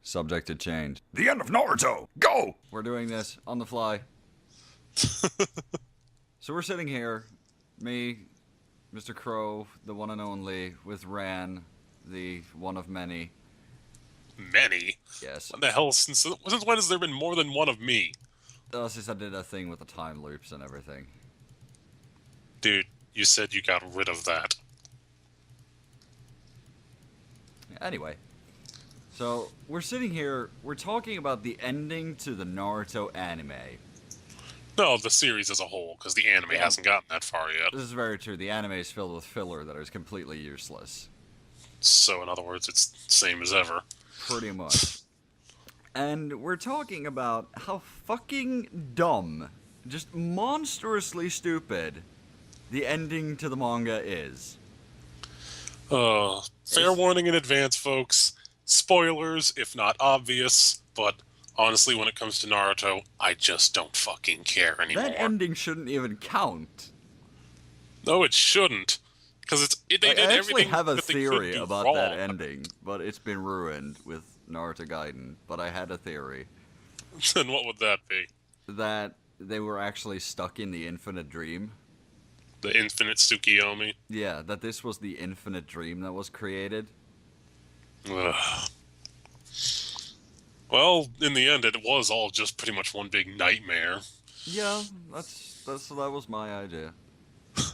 Subject to change. The end of Naruto! Go! We're doing this on the fly. So we're sitting here, me, Mr. Crow, the one and only, with Ran, the one of many. Many? Yes. What the hell? Since when has there been more than one of me? Since I did a thing with the time loops and everything. Dude, you said you got rid of that. Anyway. So, we're sitting here, we're talking about the ending to the Naruto anime. No, the series as a whole, because the anime hasn't gotten that far yet. This is very true. The anime is filled with filler that is completely useless. So, in other words, it's the same as ever. Pretty much. And we're talking about how fucking dumb, just monstrously stupid, the ending to the manga is. Fair warning in advance, folks. Spoilers, if not obvious, but honestly, when it comes to Naruto, I just don't fucking care anymore. That ending shouldn't even count. No, it shouldn't. Because they did I actually everything have a that they theory could do about wrong. that ending, but it's been ruined with Naruto Gaiden. But I had a theory. Then what would that be? That they were actually stuck in the infinite dream. The infinite Tsukiyomi? Yeah, that this was the infinite dream that was created. Ugh. Well, in the end, it was all just pretty much one big nightmare. Yeah, that was my idea.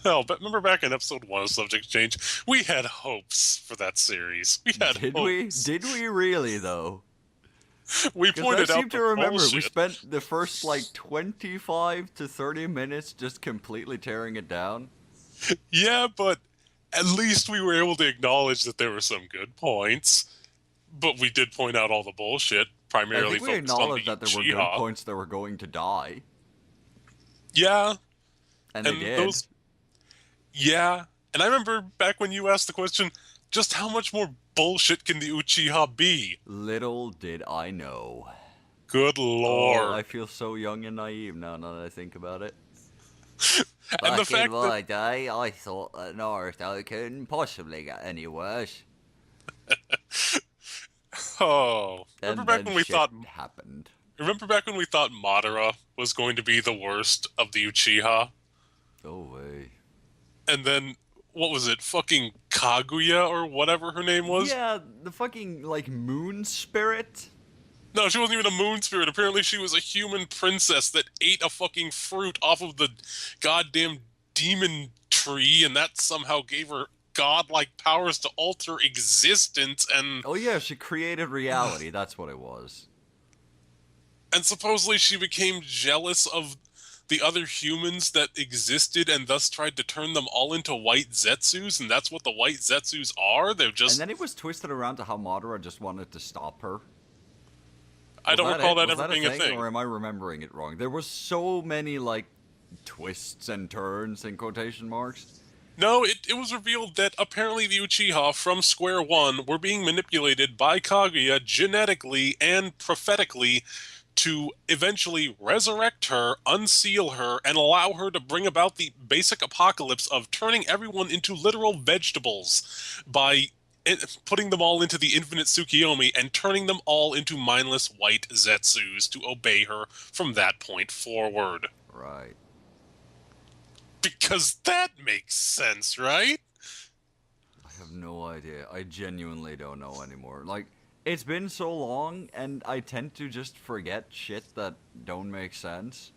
Hell, but remember back in episode 1 of Subject Change? We had hopes for that series. We had hopes. Did we really, though? We pointed I out seem to the remember we bullshit. spent the first, 25 to 30 minutes just completely tearing it down. Yeah, but at least we were able to acknowledge that there were some good points. But we did point out all the bullshit, I primarily think we focused on the acknowledged that there were good Uchiha. points that were going to die. Yeah, And they did. Yeah, and I remember back when you asked the question, just how much more bullshit can the Uchiha be? Little did I know. Good lord. Oh, I feel so young and naive now that I think about it. And the fact in my that day, I thought that Naruto couldn't possibly get any worse. remember back when we thought happened. Madara was going to be the worst of the Uchiha? Oh way. And then what was it? Fucking Kaguya or whatever her name was? Yeah, the fucking moon spirit. No, she wasn't even a moon spirit. Apparently she was a human princess that ate a fucking fruit off of the goddamn demon tree, and that somehow gave her godlike powers to alter existence, and Oh yeah, she created reality. That's what it was. supposedly she became jealous of the other humans that existed and thus tried to turn them all into white Zetsus, and that's what the white Zetsus are? They're just... And then it was twisted around to how Madara just wanted to stop her. I don't recall that Was ever being a thing. or am I remembering it wrong? There was so many, twists and turns in quotation marks. No, it was revealed that apparently the Uchiha from Square One were being manipulated by Kaguya genetically and prophetically to eventually resurrect her, unseal her, and allow her to bring about the basic apocalypse of turning everyone into literal vegetables by putting them all into the infinite Tsukiyomi and turning them all into mindless white Zetsus to obey her from that point forward. Right. Because that makes sense, right? I have no idea. I genuinely don't know anymore. It's been so long, and I tend to just forget shit that don't make sense.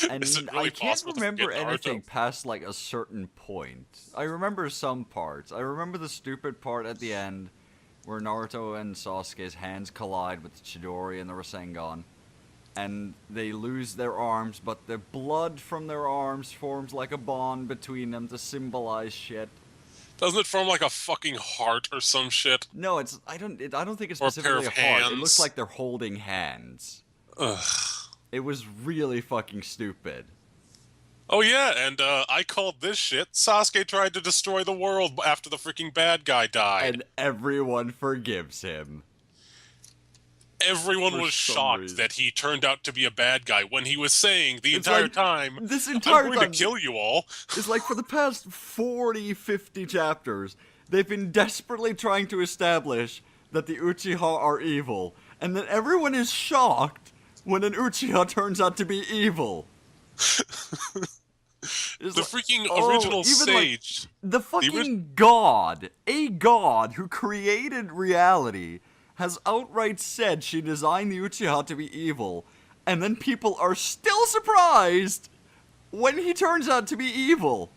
And Is it really I can't possible to remember forget Naruto? anything past a certain point. I remember some parts. I remember the stupid part at the end where Naruto and Sasuke's hands collide with the Chidori and the Rasengan, and they lose their arms, but the blood from their arms forms like a bond between them to symbolize shit. Doesn't it form like a fucking heart or some shit? No, I don't think it's Or a pair specifically of a heart. It hands. looks like they're holding hands. Ugh. It was really fucking stupid. Oh yeah, and I called this shit. Sasuke tried to destroy the world after the freaking bad guy died. And everyone forgives him. Everyone for was some shocked reason. that he turned out to be a bad guy when he was saying the It's entire like, time, this I'm entire going time, to kill you all. it's like for the past 40, 50 chapters, they've been desperately trying to establish that the Uchiha are evil, and then everyone is shocked when an Uchiha turns out to be evil. The freaking original even sage. the fucking god, a god who created reality, has outright said she designed the Uchiha to be evil, and then people are still surprised when he turns out to be evil.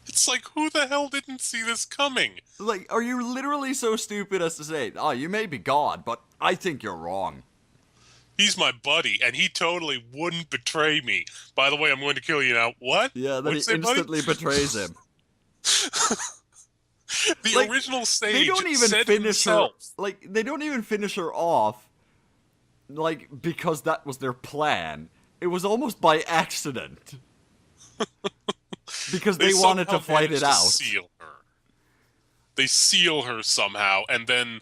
It's like, who the hell didn't see this coming? Like, are you literally so stupid as to say, oh, you may be God, but I think you're wrong? He's my buddy, and he totally wouldn't betray me. By the way, I'm going to kill you now. What? Yeah, then he What'd you say, instantly buddy? betrays him. The Like, original sage They don't even said finish himself. her. Like, they don't even finish her off. Like, because that was their plan. It was almost by accident. Because they wanted to somehow fight it managed to out. Seal her. They seal her somehow, and then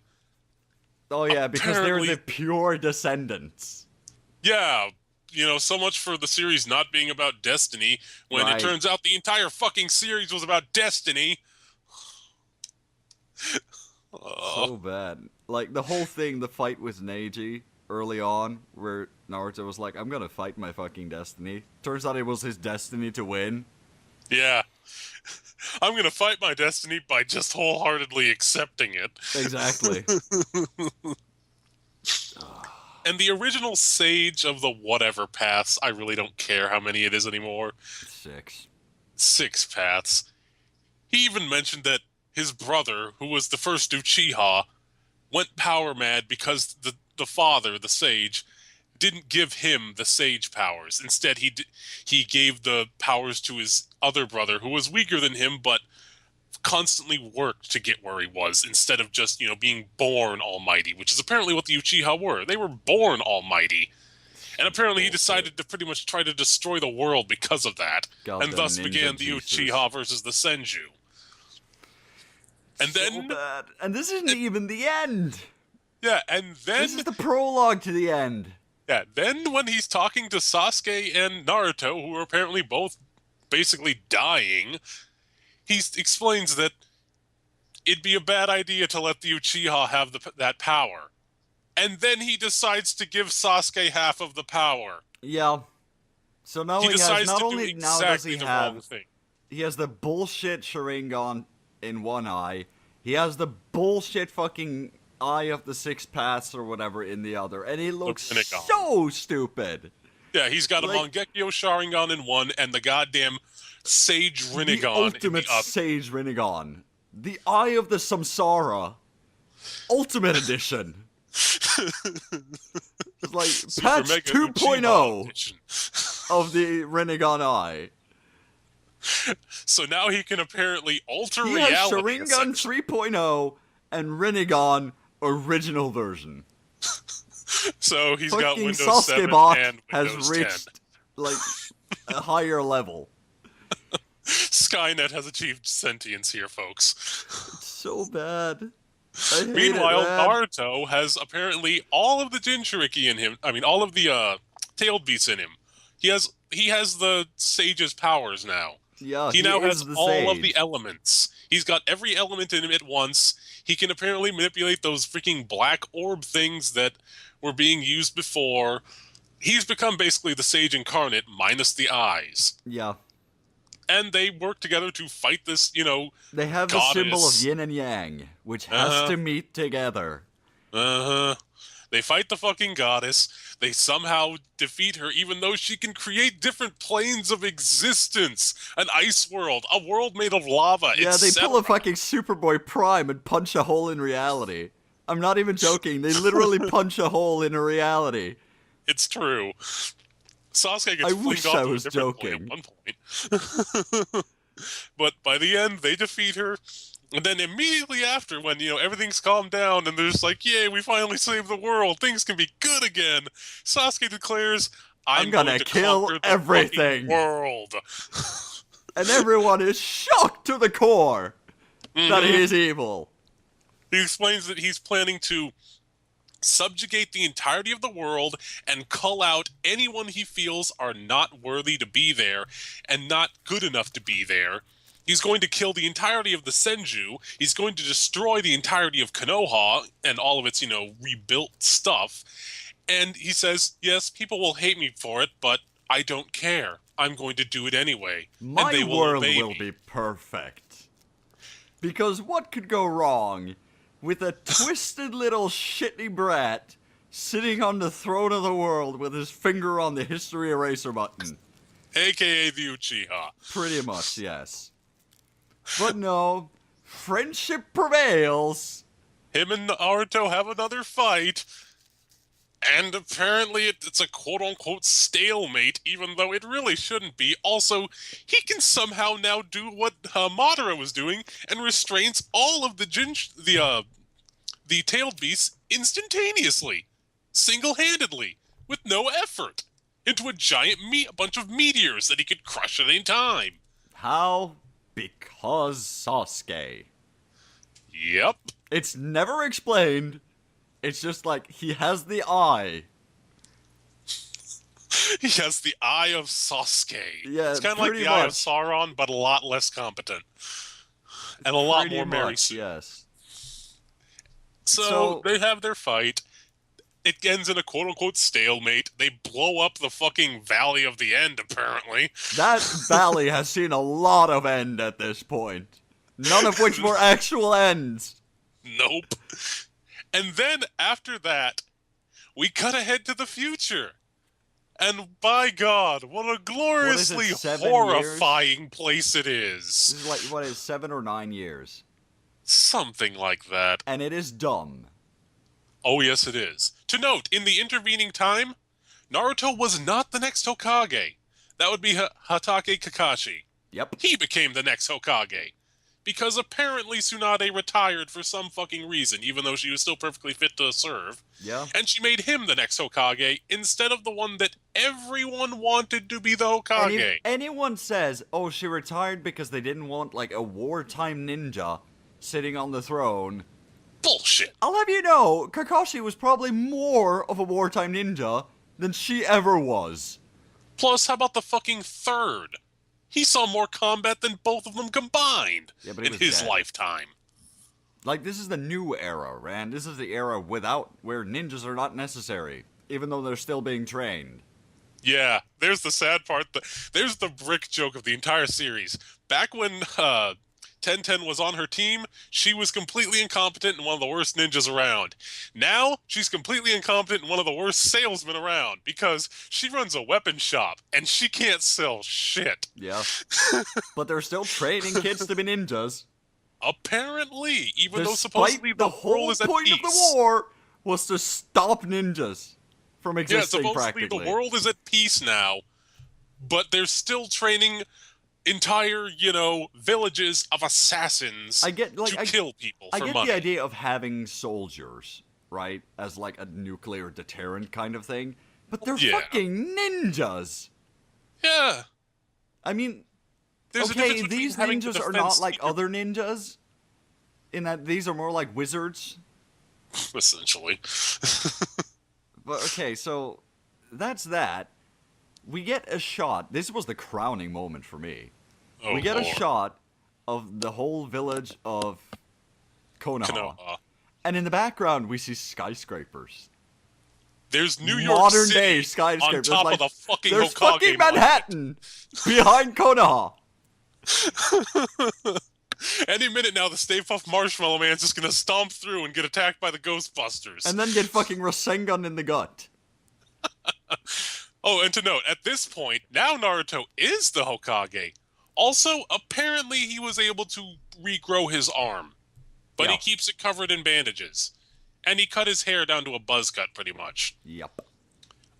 Oh yeah, because they're apparently- the pure descendants. yeah, so much for the series not being about destiny, when Right. it turns out the entire fucking series was about destiny. So bad. Like, the whole thing, the fight with Neji early on, where Naruto was like, I'm gonna fight my fucking destiny. Turns out it was his destiny to win. Yeah. I'm gonna fight my destiny by just wholeheartedly accepting it. Exactly. And the original sage of the whatever paths, I really don't care how many it is anymore. 6. 6 paths. He even mentioned that his brother, who was the first Uchiha, went power mad because the father, the sage, didn't give him the sage powers. Instead, he gave the powers to his other brother, who was weaker than him, but constantly worked to get where he was, instead of just, being born almighty, which is apparently what the Uchiha were. They were born almighty. And apparently he decided to pretty much try to destroy the world because of that. God, And the thus ninja began the Jesus. Uchiha versus the Senju. And So then... bad. And this isn't even the end. Yeah, and then... This is the prologue to the end. Yeah, then when he's talking to Sasuke and Naruto, who are apparently both basically dying, he explains that it'd be a bad idea to let the Uchiha have that power. And then he decides to give Sasuke half of the power. Yeah. So now He he has, decides not to do only now does exactly he the wrong have, thing. he has the bullshit Sharingan in one eye, he has the bullshit fucking Eye of the Six Paths or whatever in the other, and he looks Rinnegan. so stupid. Yeah, he's got a Like- Mangekyo Sharingan in one and the goddamn Sage The Rinnegan in ultimate the other. Sage Rinnegan. The Eye of the Samsara. Ultimate Edition. It's like Super patch Mega 2.0 Uchiha edition. of the Rinnegan Eye. So now he can apparently alter He has reality. Sharingan essentially. 3.0 and Rinnegan original version. So he's got Fucking Windows 7 Sasuke-bot and has Windows reached like a higher level. 10. Skynet has achieved sentience here, folks. So bad. I hate Meanwhile, it, man. Naruto has apparently all of the Jinchuriki in him. I mean, all of the tailed beasts in him. He has the sage's powers now. Yeah, He now has is the all of sage. the elements. He's got every element in him at once. He can apparently manipulate those freaking black orb things that were being used before. He's become basically the sage incarnate minus the eyes. Yeah. And they work together to fight this, They have the symbol of goddess. yin and yang, which has to meet together. They fight the fucking goddess. They somehow defeat her, even though she can create different planes of existence. An ice world, a world made of lava. Yeah, they etc. pull a fucking Superboy Prime and punch a hole in reality. I'm not even joking. They literally punch a hole in a reality. It's true. Sasuke gets I flinged wish off I to a was different plane joking. at one point. But by the end, they defeat her. And then immediately after, when, everything's calmed down and they're just like, yay, we finally saved the world. Things can be good again. Sasuke declares, I'm gonna going to kill conquer the everything." fucking world. And everyone is shocked to the core that Mhm. he is evil. He explains that he's planning to subjugate the entirety of the world and cull out anyone he feels are not worthy to be there and not good enough to be there. He's going to kill the entirety of the Senju. He's going to destroy the entirety of Konoha and all of its, rebuilt stuff. And he says, yes, people will hate me for it, but I don't care. I'm going to do it anyway. My and they will world obey will me. be perfect. Because what could go wrong with a twisted little shitty brat sitting on the throne of the world with his finger on the history eraser button? AKA the Uchiha. Pretty much, yes. But no, friendship prevails. Him and Naruto have another fight. And apparently it's a quote-unquote stalemate, even though it really shouldn't be. Also, he can somehow now do what Madara was doing and restrains all of the tailed beasts instantaneously, single-handedly, with no effort, into a giant bunch of meteors that he could crush at any time. How? Because Sasuke. Yep. It's never explained. It's just like, he has the eye. He has the eye of Sasuke. Yeah, it's kind of like pretty the eye of much. Sauron, but a lot less competent. And a lot Pretty more Mary much, Sue. yes. So they have their fight. It ends in a quote-unquote stalemate. They blow up the fucking Valley of the End, apparently. That valley has seen a lot of end at this point. None of which were actual ends. Nope. And then, after that, we cut ahead to the future. And by God, what a gloriously 7 horrifying place it is. This is like, what is 7 or 9 years? Something like that. And it is dumb. Oh, yes, it is. To note, in the intervening time, Naruto was not the next Hokage. That would be Hatake Kakashi. Yep. He became the next Hokage. Because apparently Tsunade retired for some fucking reason, even though she was still perfectly fit to serve. Yeah. And she made him the next Hokage, instead of the one that everyone wanted to be the And Hokage. if anyone says, oh, she retired because they didn't want, like, a wartime ninja sitting on the throne, Bullshit. I'll have you know, Kakashi was probably more of a wartime ninja than she ever was. Plus, how about the fucking third? He saw more combat than both of them combined Yeah, but he in was his dead. lifetime. Like, this is the new era, Rand. This is the era where ninjas are not necessary, even though they're still being trained. Yeah, there's the sad part. There's the brick joke of the entire series. Back when Ten was on her team, she was completely incompetent and one of the worst ninjas around. Now, she's completely incompetent and one of the worst salesmen around because she runs a weapon shop and she can't sell shit. Yeah. But they're still training kids to be ninjas. Apparently, even though Despite supposedly the whole world is at point peace. of the war was to stop ninjas from Yeah, existing supposedly practically. the world is at peace now, but they're still training entire, villages of assassins I get, like, to kill people I for get money. the idea of having soldiers, right, as like a nuclear deterrent kind of thing, but they're Yeah. fucking ninjas. Yeah, I mean, there's a okay, difference between these having to ninjas are defend not like secret- other ninjas, in that these are more like wizards. essentially. But okay, so that's that. We get a shot. This was the crowning moment for me. Oh, We get a Lord. shot of the whole village of Konoha. Konoha. And in the background, we see skyscrapers. There's New York Modern City day on skyscrapers. top like, of the fucking there's Hokage fucking monument. Manhattan behind Konoha. Any minute now, the Stay Puft Marshmallow Man's just gonna stomp through and get attacked by the Ghostbusters. And then get fucking Rasengan in the gut. Oh, and to note, at this point, now Naruto is the Hokage. Also, apparently he was able to regrow his arm. But Yeah. he keeps it covered in bandages. And he cut his hair down to a buzz cut, pretty much. Yep.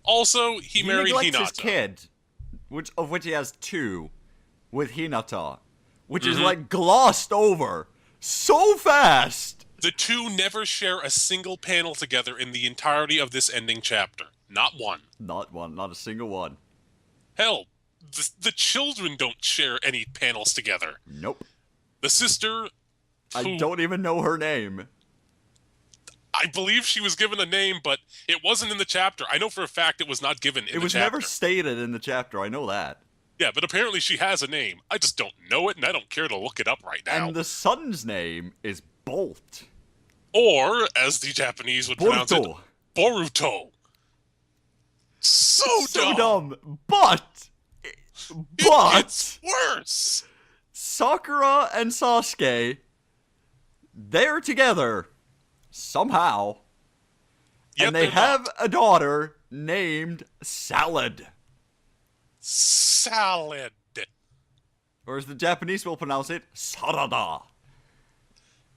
Also, he married neglects Hinata. his kid, of which he has 2, with Hinata, which is like glossed over so fast. The two never share a single panel together in the entirety of this ending chapter. Not one. Not one, not a single one. Hell, the children don't share any panels together. Nope. The sister, I who don't even know her name. I believe she was given a name, but it wasn't in the chapter. I know for a fact it was not given in It the was chapter. never stated in the chapter, I know that. Yeah, but apparently she has a name. I just don't know it, and I don't care to look it up right now. And the son's name is Bolt. Or, as the Japanese would pronounce it, Boruto. Boruto. So dumb. But It gets worse. Sakura and Sasuke, they're together somehow. Yet And they they're have not. a daughter named Salad. Salad. Or as the Japanese will pronounce it, Sarada.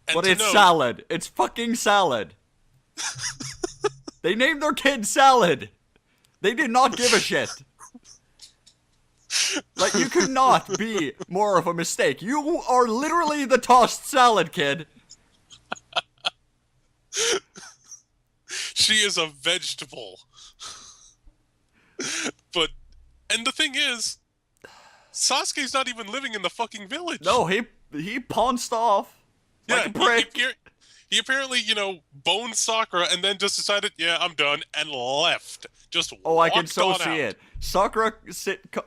And But to it's note, salad. It's fucking salad. They named their kid Salad. They did not give a shit. Like, you could not be more of a mistake. You are literally the tossed salad kid. she is a vegetable. And the thing is, Sasuke's not even living in the fucking village. No, he pounced off. Like a prick. He apparently, boned Sakura and then just decided, yeah, I'm done, and left. Just Oh, I can walked so on see out. it. Sakura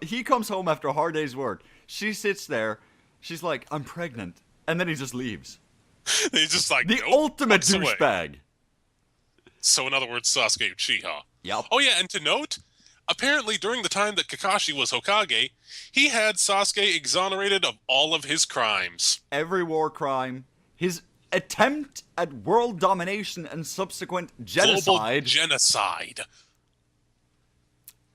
he comes home after a hard day's work. She sits there. She's like, I'm pregnant. And then he just leaves. He's just like, The nope, ultimate walks away. douchebag. So in other words, Sasuke Uchiha. Yep. Oh yeah, and to note, apparently during the time that Kakashi was Hokage, he had Sasuke exonerated of all of his crimes. Every war crime. His attempt at world domination and subsequent genocide. Global genocide.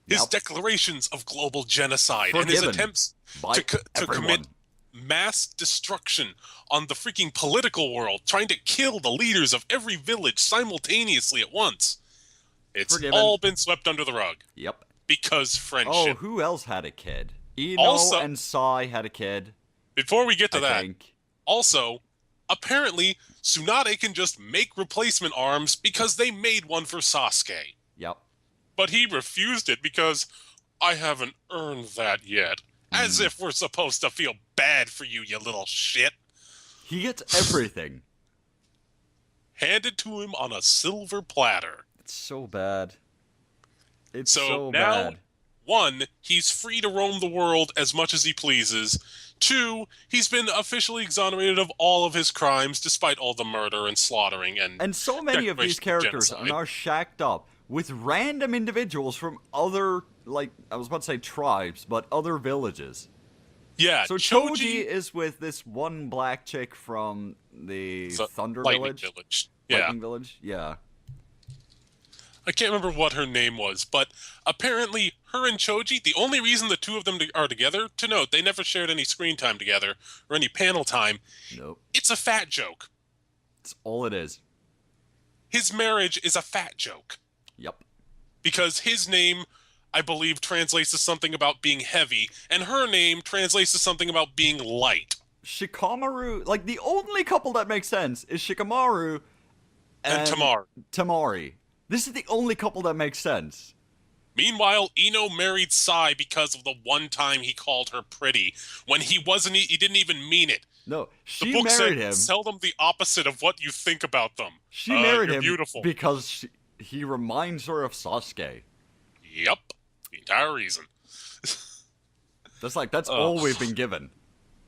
His Yep. declarations of global genocide and his Forgiven attempts by to everyone. commit mass destruction on the freaking political world, trying to kill the leaders of every village simultaneously at once. It's Forgiven. all been swept under the rug. Yep. Because Oh, friendship. who else had a kid? Ino Also- and Sai had a kid. Before we get to I that, think. also, apparently, Tsunade can just make replacement arms because they made one for Sasuke. Yep. But he refused it because I haven't earned that yet. As if we're supposed to feel bad for you, you little shit. He gets everything. Handed to him on a silver platter. It's so bad. It's So so now, bad. 1, he's free to roam the world as much as he pleases. 2, he's been officially exonerated of all of his crimes despite all the murder and slaughtering and And so many of these declaration of characters are genocide. now shacked up with random individuals from other, like, I was about to say tribes, but other villages. Yeah, So Choji is with this one black chick from the Thunder Lightning Village. Yeah. Lightning Village? Yeah. I can't remember what her name was, but apparently her and Choji, the only reason the two of them are together, to note, they never shared any screen time together or any panel time. Nope. It's a fat joke. It's all it is. His marriage is a fat joke. Yep. Because his name, I believe, translates to something about being heavy, and her name translates to something about being light. Shikamaru, like, the only couple that makes sense is Shikamaru And Tamar. Tamari. This is the only couple that makes sense. Meanwhile, Ino married Sai because of the one time he called her pretty, when he didn't even mean it. No, The she book married said, him. tell them the opposite of what you think about them. She married you're him beautiful. because he reminds her of Sasuke. Yep. The entire reason. That's all we've been given.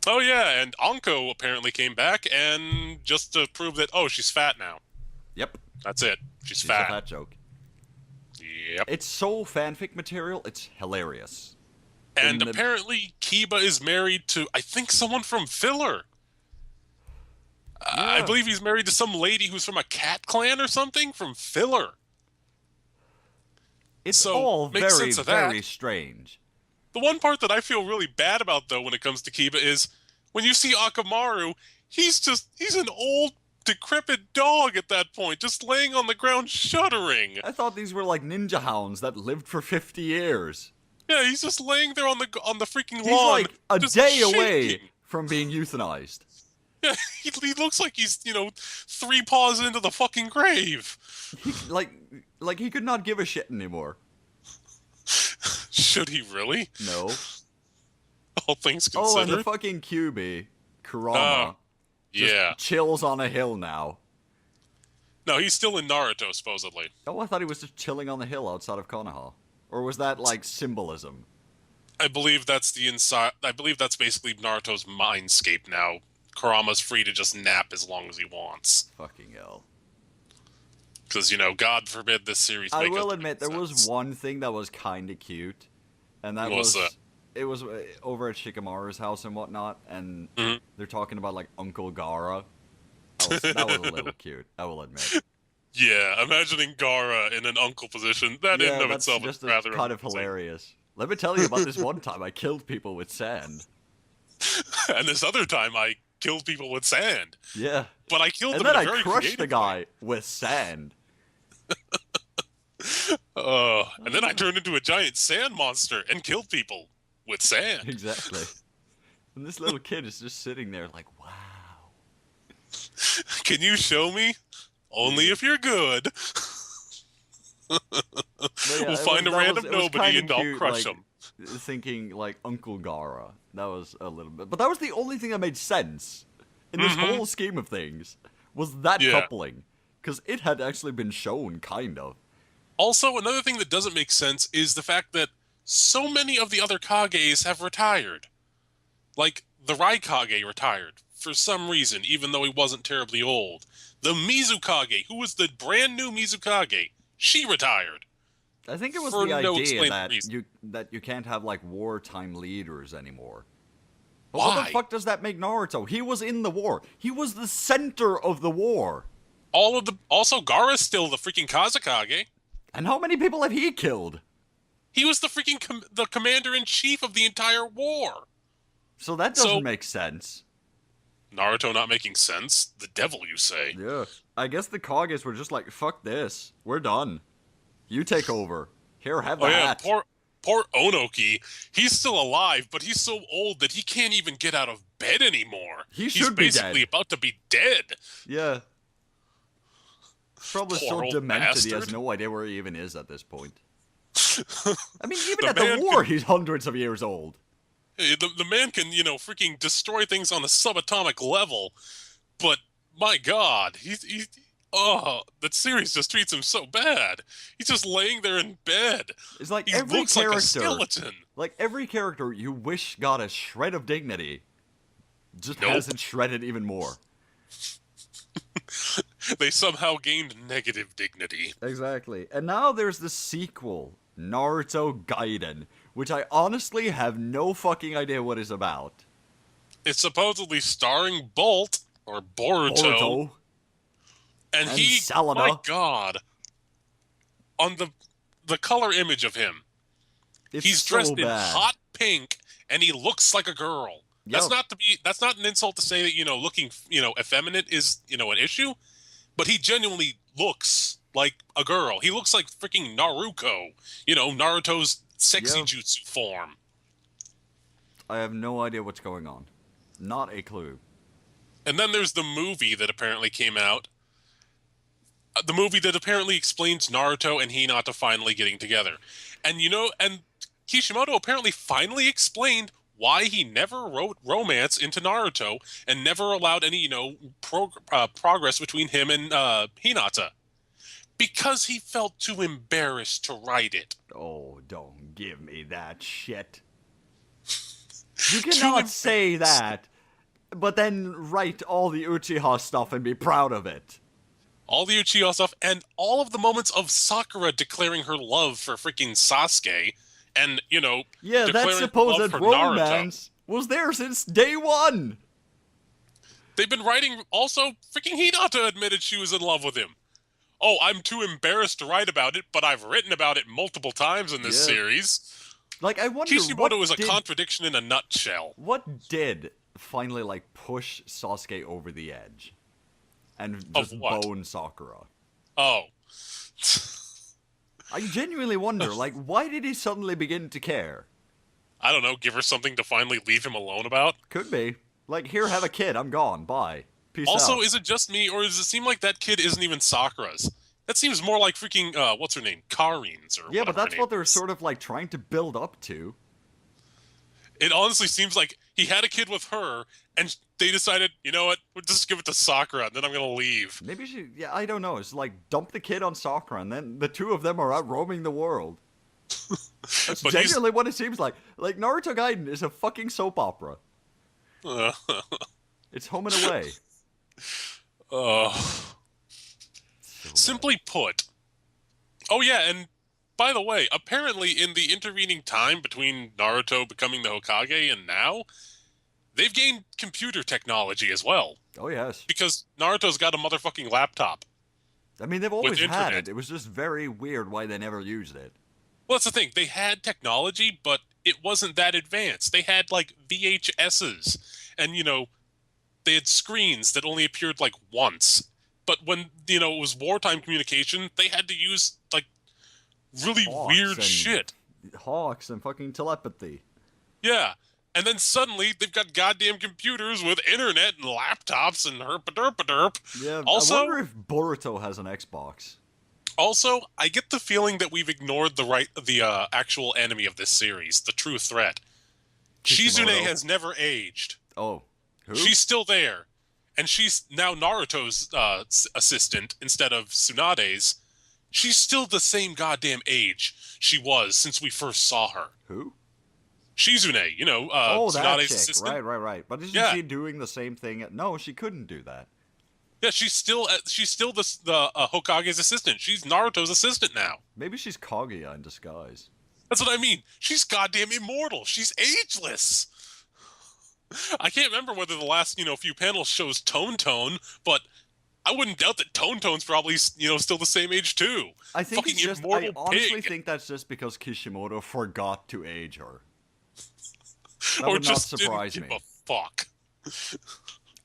Oh yeah, and Anko apparently came back, and just to prove that, she's fat now. Yep. That's it. She's She's fat. a fat joke. Yep. It's so fanfic material, it's hilarious. And in the- apparently Kiba is married to, I think, someone from Filler. I Yeah. believe he's married to some lady who's from a cat clan or something from Filler. It's So, all makes very, sense of that. very strange. The one part that I feel really bad about, though, when it comes to Kiba is when you see Akamaru, he's an old, decrepit dog at that point, just laying on the ground shuddering. I thought these were like ninja hounds that lived for 50 years. Yeah, he's just laying there on the freaking He's lawn. like a just day away shaking. from being euthanized. Yeah, he looks like he's, 3 paws into the fucking grave. He, like he could not give a shit anymore. Should he really? No. All things Oh, and considered. the fucking QB, Kurama, just yeah. chills on a hill now. No, he's still in Naruto, supposedly. Oh, I thought he was just chilling on the hill outside of Konoha. Or was that, like, symbolism? I believe that's the inside. I believe that's basically Naruto's mindscape now. Kurama's free to just nap as long as he wants. Fucking hell. Because, God forbid this series I make will us admit, there was sense. one thing that was kind of cute, and that What's that? it was over at Shikamaru's house and whatnot, and Mhm. they're talking about like Uncle Gara. That was a little cute, I will admit. Yeah, imagining Gara in an uncle position, that in and Yeah, of that's itself is just rather kind of amusing. hilarious. Let me tell you about this one time I killed people with sand. And this other time I killed people with sand. Yeah. But I killed And them then in a I very crushed the creative guy with sand. way. And then I turned into a giant sand monster and killed people with sand. Exactly. And this little kid is just sitting there like, wow. Can you show me? Only if you're good. But yeah, We'll find a random it was nobody kinda and I'll cute, crush like, him. thinking like Uncle Gara. That was a little bit, but that was the only thing that made sense in this whole scheme of things. Was that Yeah. coupling? Because it had actually been shown, kind of. Also, another thing that doesn't make sense is the fact that so many of the other Kages have retired. Like, the Raikage retired, for some reason, even though he wasn't terribly old. The Mizukage, who was the brand new Mizukage, she retired. I think it was For the no idea explained that reason. you can't have like wartime leaders anymore. But Why? what the fuck does that make Naruto? He was in the war. He was the center of the war. Also, Gaara's still the freaking Kazakage. And how many people have he killed? He was the freaking the commander-in-chief of the entire war. So that doesn't So- make sense. Naruto not making sense? The devil, you say? Yeah. I guess the Kages were just like, fuck this. We're done. You take over. Here, have Oh the yeah, hat. poor Onoki. He's still alive, but he's so old that he can't even get out of bed anymore. He He's should be basically dead. about to be dead. Yeah. Probably Poor so old demented he has bastard. no idea where he even is at this point. I mean, even The at the man war, he's hundreds of years old. The man can, freaking destroy things on a subatomic level, but my God, that series just treats him so bad. He's just laying there in bed. It's like He every looks character, like a skeleton. like every character you wish got a shred of dignity, just Nope. hasn't shredded even more. They somehow gained negative dignity. Exactly. And now there's the sequel, Naruto Gaiden, which I honestly have no fucking idea what it's about. It's supposedly starring Bolt or Boruto, Boruto. and and he, Salada. my God, on the color image of him, It's he's so dressed in bad. hot pink and he looks like a girl. Yep. That's not an insult to say that, looking, effeminate is, an issue, but he genuinely looks like a girl. He looks like freaking Naruto, Naruto's sexy Yep. jutsu form. I have no idea what's going on. Not a clue. And then there's the movie that apparently came out. The movie that apparently explains Naruto and Hinata finally getting together. And and Kishimoto apparently finally explained why he never wrote romance into Naruto and never allowed any, progress between him and Hinata. Because he felt too embarrassed to write it. Oh, don't give me that shit. You cannot say that, but then write all the Uchiha stuff and be proud of it. All the Uchiha stuff, and all of the moments of Sakura declaring her love for freaking Sasuke, and, Yeah, declaring that her supposed love for Naruto. romance was there since day one. They've been writing, also, freaking Hinata admitted she was in love with him. Oh, I'm too embarrassed to write about it, but I've written about it multiple times in this Yeah. series. Like, I wonder Kishimoto is a did, contradiction in a nutshell. what did finally, like, push Sasuke over the edge? And Of just what? bone Sakura. Oh. I genuinely wonder, like, why did he suddenly begin to care? I don't know, give her something to finally leave him alone about? Could be. Like, here, have a kid, I'm gone, bye. Peace Also, out. is it just me, or does it seem like that kid isn't even Sakura's? That seems more like freaking, what's her name? Karin's, or Yeah, but whatever her that's what name they're is. sort of, like, trying to build up to. It honestly seems like he had a kid with her, and they decided, you know what, we'll just give it to Sakura, and then I'm gonna leave. Maybe she, yeah, I don't know. It's like, dump the kid on Sakura, and then the two of them are out roaming the world. That's But he's genuinely what it seems like. Like, Naruto Gaiden is a fucking soap opera. uh, It's home and away. uh, So bad. simply put. Oh yeah, and by the way, apparently in the intervening time between Naruto becoming the Hokage and now, they've gained computer technology as well. Oh, yes. Because Naruto's got a motherfucking laptop I mean, they've with always had it. internet. It was just very weird why they never used it. Well, that's the thing. They had technology, but it wasn't that advanced. They had like VHSs, and they had screens that only appeared like once. But when it was wartime communication, they had to use like really Hawks weird and shit. hawks and fucking telepathy. Yeah. And then suddenly they've got goddamn computers with internet and laptops and herpaderpaderp. Yeah, I Also, wonder if Boruto has an Xbox. I get the feeling that we've ignored the actual enemy of this series, the true threat. Shizune Kishimoto. has never aged. Oh, who? She's still there, and she's now Naruto's assistant instead of Tsunade's. She's still the same goddamn age she was since we first saw her. Who? Shizune, Oh, that Tsunade's chick. assistant. Right. But isn't Yeah, she doing the same thing? No, she couldn't do that. yeah, she's still the Hokage's assistant. She's Naruto's assistant now. Maybe she's Kaguya in disguise. That's what I mean. She's goddamn immortal. She's ageless. I can't remember whether the last few panels shows Tone, but I wouldn't doubt that Tone's probably still the same age too. I think Fucking it's just. I immortal honestly pig. think that's just because Kishimoto forgot to age her. That Or would not just surprise didn't me. give a fuck.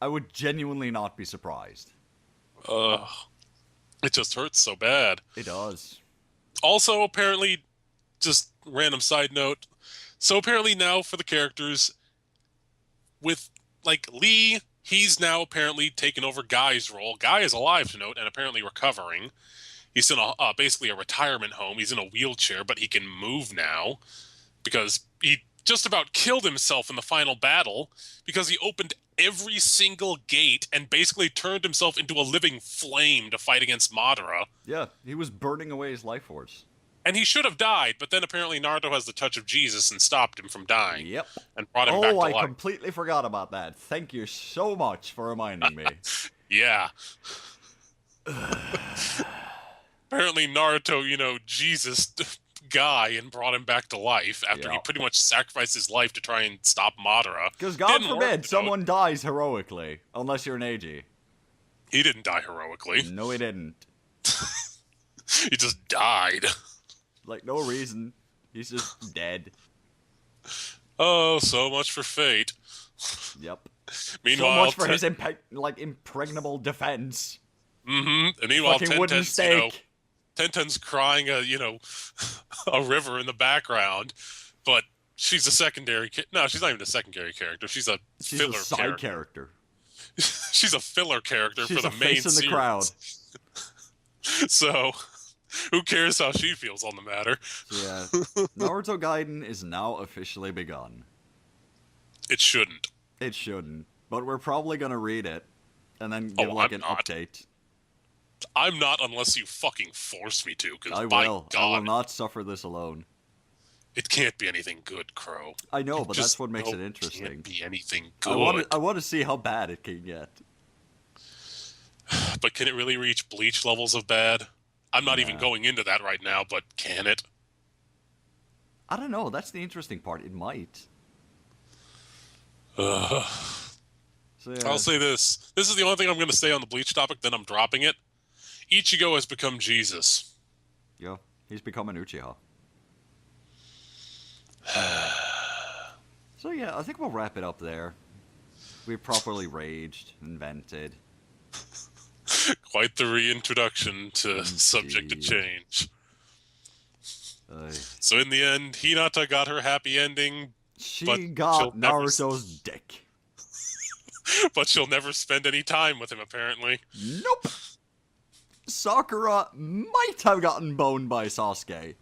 I would genuinely not be surprised. Ugh. It just hurts so bad. It does. Also, apparently, just random side note. So apparently now for the characters, with like Lee, he's now apparently taken over Guy's role. Guy is alive to note and apparently recovering. He's in basically a retirement home. He's in a wheelchair, but he can move now because he just about killed himself in the final battle because he opened every single gate and basically turned himself into a living flame to fight against Madara. Yeah, he was burning away his life force. And he should have died, but then apparently Naruto has the touch of Jesus and stopped him from dying. Yep. And brought him back to I life. completely forgot about that. Thank you so much for reminding me. Yeah. Apparently Naruto, Jesus Guy and brought him back to life after he Yep. pretty much sacrificed his life to try and stop Madara. Because God Didn't work, forbid though. someone dies heroically, unless you're an AG. He didn't die heroically. No, he didn't. He just died. Like, no reason. He's just dead. Oh, so much for fate. Yep. Meanwhile, so much for his impregnable defense. Mm-hmm. And meanwhile, Fucking wooden Tenten's, stake. Tenten's crying a river in the background, but she's a secondary. No, she's not even a secondary character. She's a She's filler a side character. She's a filler character She's for a the main face in the series. crowd. So, who cares how she feels on the matter? So yeah, Naruto Gaiden is now officially begun. It shouldn't. It shouldn't, but we're probably gonna read it, and then Oh, give like I'm an not. update. I'm not unless you fucking force me to, I because will. by I will God, not suffer this alone. it can't be anything good, Crow. I know, You but just that's what makes know it interesting. Can't be anything I want good. to see how bad it can get. But can it really reach Bleach levels of bad? I'm not even Nah. going into that right now, but can it? I don't know. That's the interesting part. It might. Ugh. So yeah, I'll say this. This is the only thing I'm going to say on the Bleach topic, then I'm dropping it. Ichigo has become Jesus. yeah, he's become an Uchiha. So yeah, I think we'll wrap it up there. We properly raged and vented. Quite the reintroduction to subject to Indeed. change. Uh, So in the end, Hinata got her happy ending, she But she'll got never Naruto's dick. but she'll never spend any time with him, apparently. Nope. Sakura might have gotten boned by Sasuke.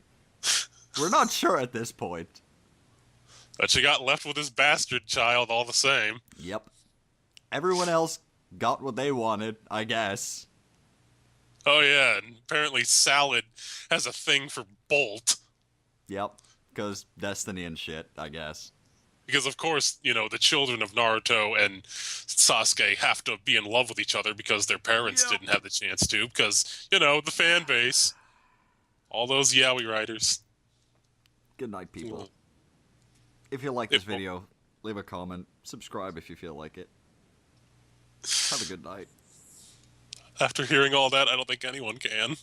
We're not sure at this point. But she got left with his bastard child all the same. Yep. Everyone else got what they wanted, I guess. Oh yeah, and apparently Salad has a thing for Bolt. Yep, because destiny and shit, I guess. Because of course, the children of Naruto and Sasuke have to be in love with each other because their parents Yep. didn't have the chance to. Because the fan base, all those yaoi writers. Good night, people. Well, If you like this if video, leave a comment, subscribe if you feel like it. Have a good night. After hearing all that, I don't think anyone can.